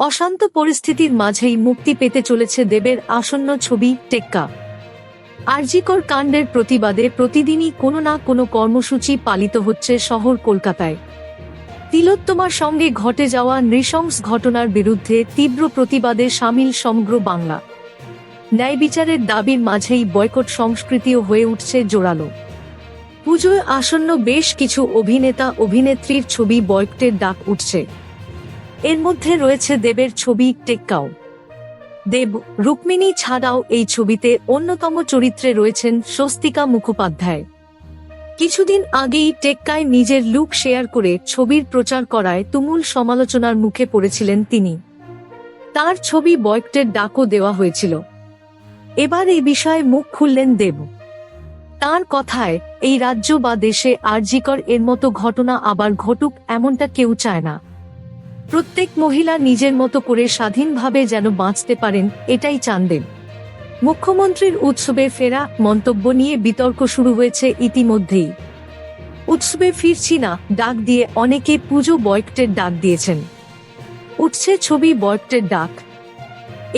অশান্ত পরিস্থিতির মাঝেই মুক্তি পেতে চলেছে দেবের আসন্ন ছবি টেক্কা। আরজিকর কাণ্ডের প্রতিবাদে প্রতিদিনই কোনো না কোনো কর্মসূচি পালিত হচ্ছে শহর কলকাতায়। তিলোত্তমার সঙ্গে ঘটে যাওয়া নৃশংস ঘটনার বিরুদ্ধে তীব্র প্রতিবাদে সামিল সমগ্র বাংলা। ন্যায় বিচারের দাবির মাঝেই বয়কট সংস্কৃতিও হয়ে উঠছে জোরালো। পুজোয় আসন্ন বেশ কিছু অভিনেতা অভিনেত্রীর ছবি বয়কটের ডাক উঠছে। এর মধ্যে রয়েছে দেবের ছবি টেক্কাও। দেব, রুক্মিণী ছাড়াও এই ছবিতে অন্যতম চরিত্রে রয়েছেন স্বস্তিকা মুখোপাধ্যায়। কিছুদিন আগেই টেক্কায় নিজের লুক শেয়ার করে ছবির প্রচার করায় তুমুল সমালোচনার মুখে পড়েছিলেন তিনি। তার ছবি বয়কটের ডাকও দেওয়া হয়েছিল। এবার এই বিষয়ে মুখ খুললেন দেব। তাঁর কথায়, এই রাজ্য বা দেশে আরজিকর এর মতো ঘটনা আবার ঘটুক এমনটা কেউ চায় না। প্রত্যেক মহিলা নিজের মতো করে স্বাধীনভাবে যেন বাঁচতে পারেন, এটাই চান দেব। মুখ্যমন্ত্রীর উৎসবে ফেরা মন্তব্য নিয়ে বিতর্ক শুরু হয়েছে ইতিমধ্যেই। উৎসবে ফিরছি না ডাক দিয়ে অনেকে পুজো বয়কটের ডাক দিয়েছেন। উঠছে ছবি বয়কটের ডাক।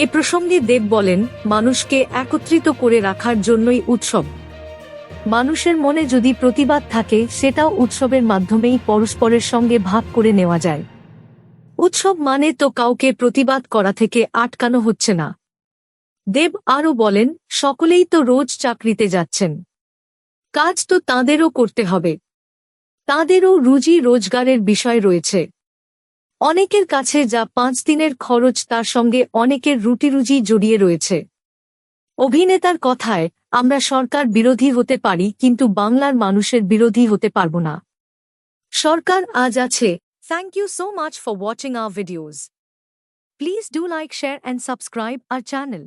এ প্রসঙ্গে দেব বলেন, মানুষকে একত্রিত করে রাখার জন্যই উৎসব। মানুষের মনে যদি প্রতিবাদ থাকে সেটাও উৎসবের মাধ্যমেই পরস্পরের সঙ্গে ভাগ করে নেওয়া যায়। উৎসব মানে তো কাউকে প্রতিবাদ করা থেকে আটকানো হচ্ছে না। দেব আরও বলেন, সকলেই তো রোজ চাকরিতে যাচ্ছেন, কাজ তো তাঁদেরও করতে হবে। তাঁদেরও রুজি রোজগারের বিষয় রয়েছে। অনেকের কাছে যা 5 দিনের খরচ তার সঙ্গে অনেকের রুটিরুজি জড়িয়ে রয়েছে। অভিনেতার কথায়, আমরা সরকার বিরোধী হতে পারি কিন্তু বাংলার মানুষের বিরোধী হতে পারব না। সরকার আজ আছে। Thank you so much for watching our videos. Please do like, share and subscribe our channel.